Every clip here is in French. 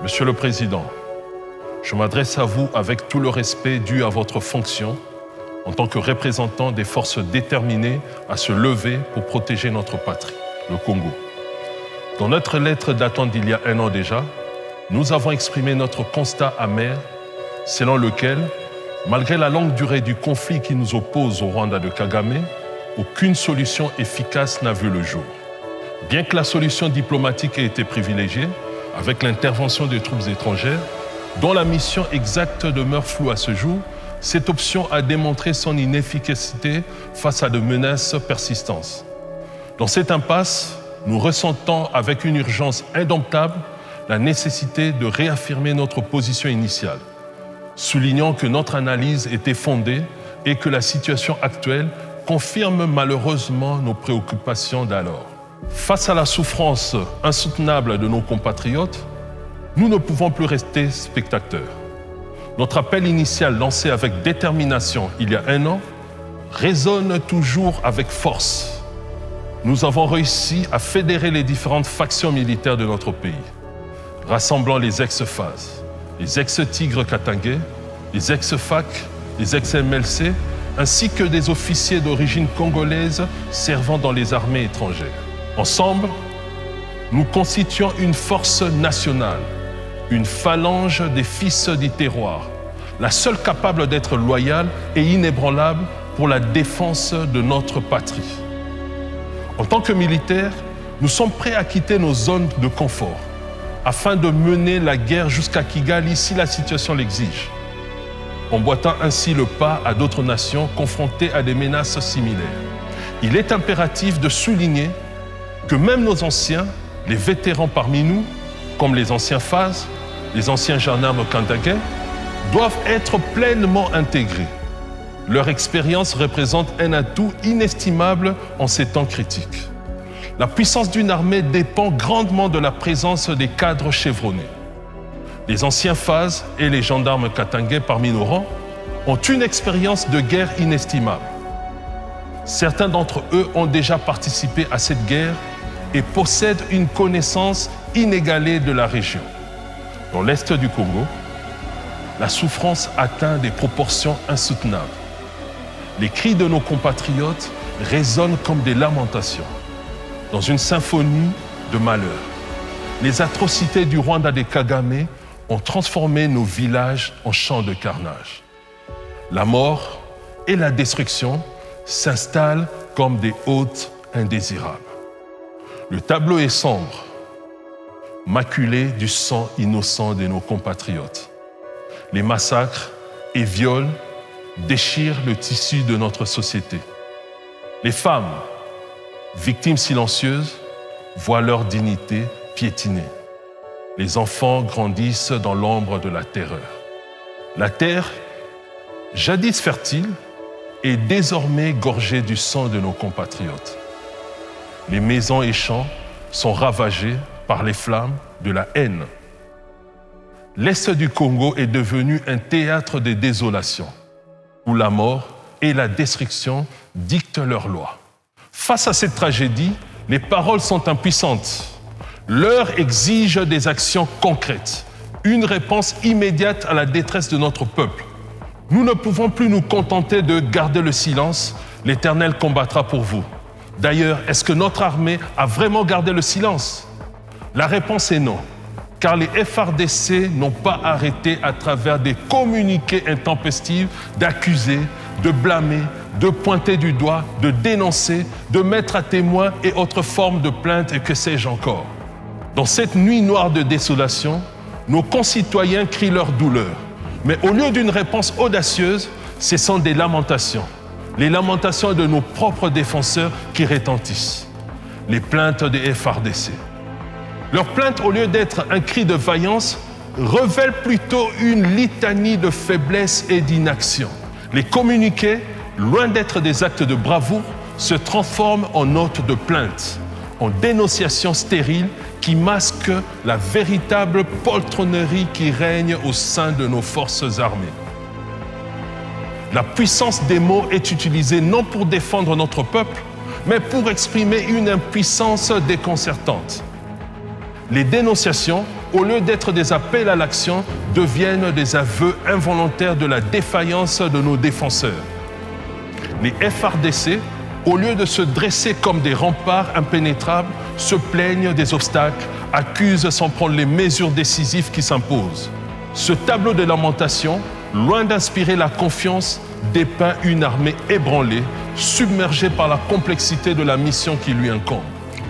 Monsieur le Président, je m'adresse à vous avec tout le respect dû à votre fonction en tant que représentant des forces déterminées à se lever pour protéger notre patrie, le Congo. Dans notre lettre datant d'il y a 1 an déjà, nous avons exprimé notre constat amer selon lequel, malgré la longue durée du conflit qui nous oppose au Rwanda de Kagame, aucune solution efficace n'a vu le jour. Bien que la solution diplomatique ait été privilégiée, avec l'intervention des troupes étrangères, dont la mission exacte demeure floue à ce jour, cette option a démontré son inefficacité face à de menaces persistantes. Dans cette impasse, nous ressentons avec une urgence indomptable la nécessité de réaffirmer notre position initiale, soulignant que notre analyse était fondée et que la situation actuelle confirme malheureusement nos préoccupations d'alors. Face à la souffrance insoutenable de nos compatriotes, nous ne pouvons plus rester spectateurs. Notre appel initial lancé avec détermination il y a 1 an résonne toujours avec force. Nous avons réussi à fédérer les différentes factions militaires de notre pays, rassemblant les ex-FAS, les ex-Tigres Katangais, les ex-FAC, les ex-MLC, ainsi que des officiers d'origine congolaise servant dans les armées étrangères. Ensemble, nous constituons une force nationale, une phalange des fils du terroir, la seule capable d'être loyale et inébranlable pour la défense de notre patrie. En tant que militaires, nous sommes prêts à quitter nos zones de confort afin de mener la guerre jusqu'à Kigali si la situation l'exige, emboîtant ainsi le pas à d'autres nations confrontées à des menaces similaires. Il est impératif de souligner que même nos anciens, les vétérans parmi nous, comme les anciens FAS, les anciens gendarmes katangais, doivent être pleinement intégrés. Leur expérience représente un atout inestimable en ces temps critiques. La puissance d'une armée dépend grandement de la présence des cadres chevronnés. Les anciens FAS et les gendarmes katangais parmi nos rangs ont une expérience de guerre inestimable. Certains d'entre eux ont déjà participé à cette guerre et possèdent une connaissance inégalée de la région. Dans l'est du Congo, la souffrance atteint des proportions insoutenables. Les cris de nos compatriotes résonnent comme des lamentations, dans une symphonie de malheur. Les atrocités du Rwanda de Kagame ont transformé nos villages en champs de carnage. La mort et la destruction s'installent comme des hôtes indésirables. Le tableau est sombre, maculé du sang innocent de nos compatriotes. Les massacres et viols déchirent le tissu de notre société. Les femmes, victimes silencieuses, voient leur dignité piétinée. Les enfants grandissent dans l'ombre de la terreur. La terre, jadis fertile, est désormais gorgée du sang de nos compatriotes. Les maisons et champs sont ravagés par les flammes de la haine. L'Est du Congo est devenu un théâtre de désolation, où la mort et la destruction dictent leurs lois. Face à cette tragédie, les paroles sont impuissantes. L'heure exige des actions concrètes, une réponse immédiate à la détresse de notre peuple. Nous ne pouvons plus nous contenter de garder le silence. L'Éternel combattra pour vous. D'ailleurs, est-ce que notre armée a vraiment gardé le silence? La réponse est non, car les FARDC n'ont pas arrêté à travers des communiqués intempestifs d'accuser, de blâmer, de pointer du doigt, de dénoncer, de mettre à témoin et autres formes de plaintes et que sais-je encore. Dans cette nuit noire de désolation, nos concitoyens crient leur douleur. Mais au lieu d'une réponse audacieuse, ce sont des lamentations. Les lamentations de nos propres défenseurs qui retentissent. Les plaintes des FARDC. Leurs plaintes, au lieu d'être un cri de vaillance, révèlent plutôt une litanie de faiblesse et d'inaction. Les communiqués, loin d'être des actes de bravoure, se transforment en notes de plainte, en dénonciations stériles qui masquent la véritable poltronnerie qui règne au sein de nos forces armées. La puissance des mots est utilisée non pour défendre notre peuple, mais pour exprimer une impuissance déconcertante. Les dénonciations au lieu d'être des appels à l'action, deviennent des aveux involontaires de la défaillance de nos défenseurs. Les FARDC, au lieu de se dresser comme des remparts impénétrables, se plaignent des obstacles, accusent sans prendre les mesures décisives qui s'imposent. Ce tableau de lamentation, loin d'inspirer la confiance, dépeint une armée ébranlée, submergée par la complexité de la mission qui lui incombe.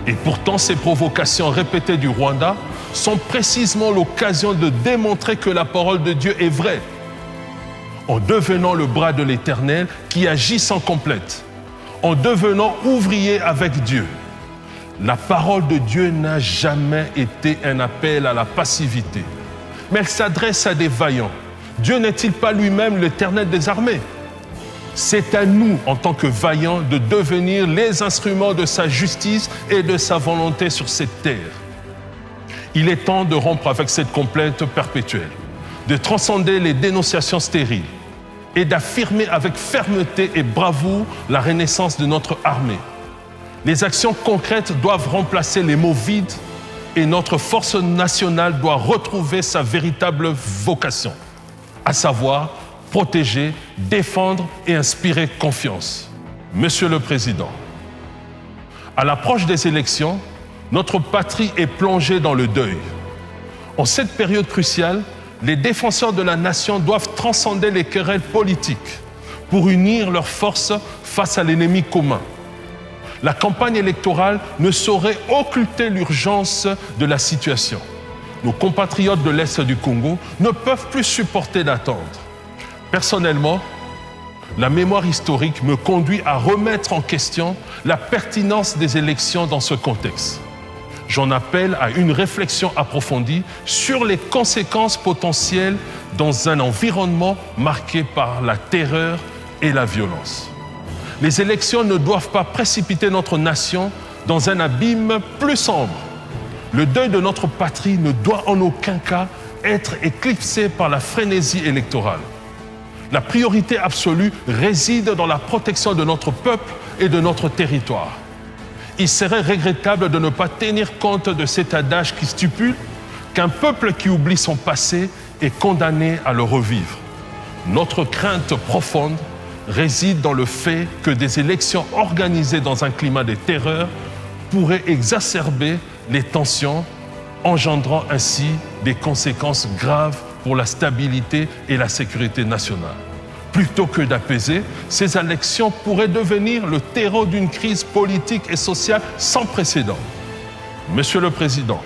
Et pourtant, ces provocations répétées du Rwanda sont précisément l'occasion de démontrer que la parole de Dieu est vraie. En devenant le bras de l'Éternel qui agit sans complète, en devenant ouvrier avec Dieu. La parole de Dieu n'a jamais été un appel à la passivité, mais elle s'adresse à des vaillants. Dieu n'est-il pas lui-même l'Éternel des armées? C'est à nous, en tant que vaillants, de devenir les instruments de sa justice et de sa volonté sur cette terre. Il est temps de rompre avec cette complète perpétuelle, de transcender les dénonciations stériles et d'affirmer avec fermeté et bravoure la renaissance de notre armée. Les actions concrètes doivent remplacer les mots vides et notre force nationale doit retrouver sa véritable vocation, à savoir protéger, défendre et inspirer confiance. Monsieur le Président, à l'approche des élections, notre patrie est plongée dans le deuil. En cette période cruciale, les défenseurs de la nation doivent transcender les querelles politiques pour unir leurs forces face à l'ennemi commun. La campagne électorale ne saurait occulter l'urgence de la situation. Nos compatriotes de l'Est du Congo ne peuvent plus supporter d'attendre. Personnellement, la mémoire historique me conduit à remettre en question la pertinence des élections dans ce contexte. J'en appelle à une réflexion approfondie sur les conséquences potentielles dans un environnement marqué par la terreur et la violence. Les élections ne doivent pas précipiter notre nation dans un abîme plus sombre. Le deuil de notre patrie ne doit en aucun cas être éclipsé par la frénésie électorale. La priorité absolue réside dans la protection de notre peuple et de notre territoire. Il serait regrettable de ne pas tenir compte de cet adage qui stipule qu'un peuple qui oublie son passé est condamné à le revivre. Notre crainte profonde réside dans le fait que des élections organisées dans un climat de terreur pourraient exacerber les tensions, engendrant ainsi des conséquences graves pour la stabilité et la sécurité nationale. Plutôt que d'apaiser, ces élections pourraient devenir le terreau d'une crise politique et sociale sans précédent. Monsieur le Président,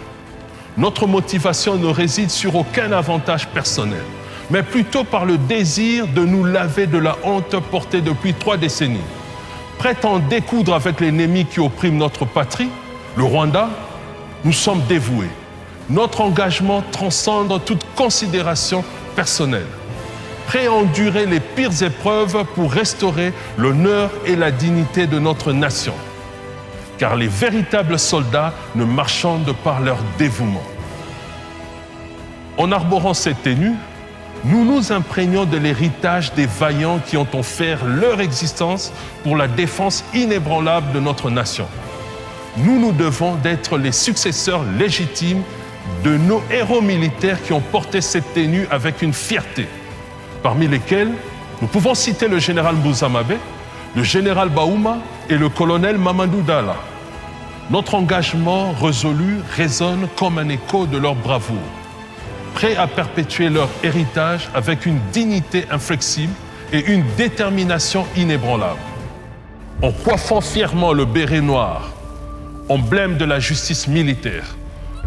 notre motivation ne réside sur aucun avantage personnel, mais plutôt par le désir de nous laver de la honte portée depuis 3 décennies. Prêts à en découdre avec l'ennemi qui opprime notre patrie, le Rwanda, nous sommes dévoués. Notre engagement transcende toute considération personnelle. Prêts à endurer les pires épreuves pour restaurer l'honneur et la dignité de notre nation. Car les véritables soldats ne marchandent par leur dévouement. En arborant cette tenue, nous nous imprégnons de l'héritage des vaillants qui ont offert leur existence pour la défense inébranlable de notre nation. Nous nous devons d'être les successeurs légitimes de nos héros militaires qui ont porté cette tenue avec une fierté, parmi lesquels nous pouvons citer le général Mbuzamabe, le général Baouma et le colonel Mamadou Dala. Notre engagement résolu résonne comme un écho de leur bravoure, prêts à perpétuer leur héritage avec une dignité inflexible et une détermination inébranlable. En coiffant fièrement le béret noir, emblème de la justice militaire,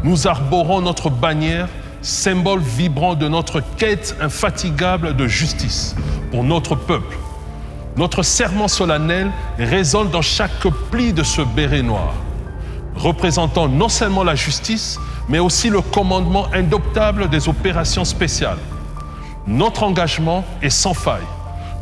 nous arborons notre bannière, symbole vibrant de notre quête infatigable de justice pour notre peuple. Notre serment solennel résonne dans chaque pli de ce béret noir, représentant non seulement la justice, mais aussi le commandement indoptable des opérations spéciales. Notre engagement est sans faille.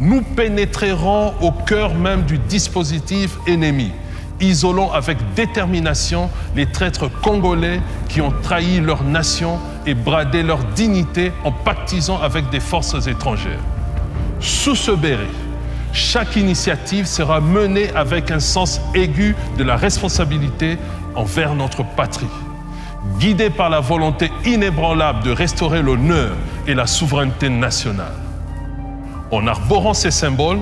Nous pénétrerons au cœur même du dispositif ennemi, isolant avec détermination les traîtres congolais qui ont trahi leur nation et bradé leur dignité en pactisant avec des forces étrangères. Sous ce béret, chaque initiative sera menée avec un sens aigu de la responsabilité envers notre patrie. guidés par la volonté inébranlable de restaurer l'honneur et la souveraineté nationale. En arborant ces symboles,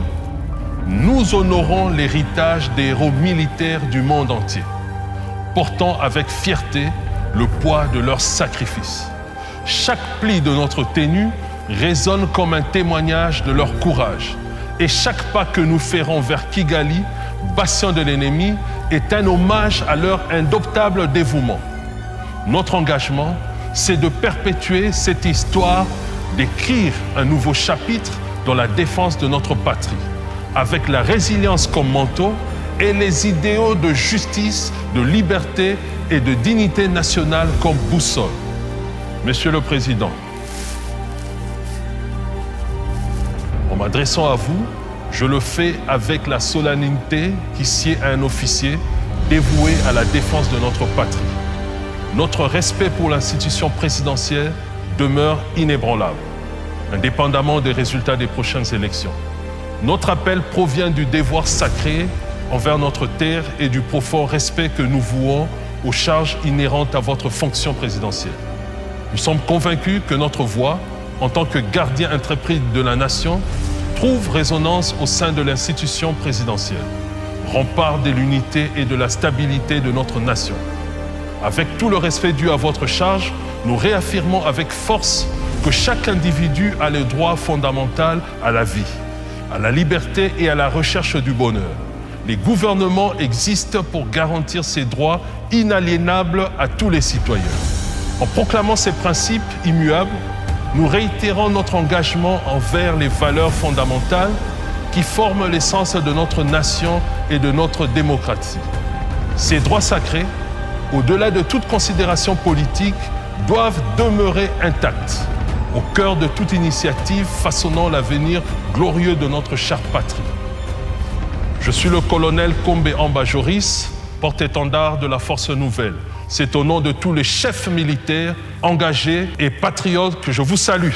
nous honorons l'héritage des héros militaires du monde entier, portant avec fierté le poids de leurs sacrifices. Chaque pli de notre tenue résonne comme un témoignage de leur courage, et chaque pas que nous ferons vers Kigali, bastion de l'ennemi, est un hommage à leur indomptable dévouement. Notre engagement, c'est de perpétuer cette histoire, d'écrire un nouveau chapitre dans la défense de notre patrie, avec la résilience comme manteau et les idéaux de justice, de liberté et de dignité nationale comme boussole. Monsieur le Président, en m'adressant à vous, je le fais avec la solennité qui sied à un officier dévoué à la défense de notre patrie. Notre respect pour l'institution présidentielle demeure inébranlable, indépendamment des résultats des prochaines élections. Notre appel provient du devoir sacré envers notre terre et du profond respect que nous vouons aux charges inhérentes à votre fonction présidentielle. Nous sommes convaincus que notre voix, en tant que gardien intrépide de la nation, trouve résonance au sein de l'institution présidentielle, rempart de l'unité et de la stabilité de notre nation. Avec tout le respect dû à votre charge, nous réaffirmons avec force que chaque individu a le droit fondamental à la vie, à la liberté et à la recherche du bonheur. Les gouvernements existent pour garantir ces droits inaliénables à tous les citoyens. En proclamant ces principes immuables, nous réitérons notre engagement envers les valeurs fondamentales qui forment l'essence de notre nation et de notre démocratie. Ces droits sacrés, au-delà de toute considération politique, doivent demeurer intacts, au cœur de toute initiative façonnant l'avenir glorieux de notre chère patrie. Je suis le colonel Kombe Amba Joris, porte-étendard de la Force Nouvelle. C'est au nom de tous les chefs militaires engagés et patriotes que je vous salue.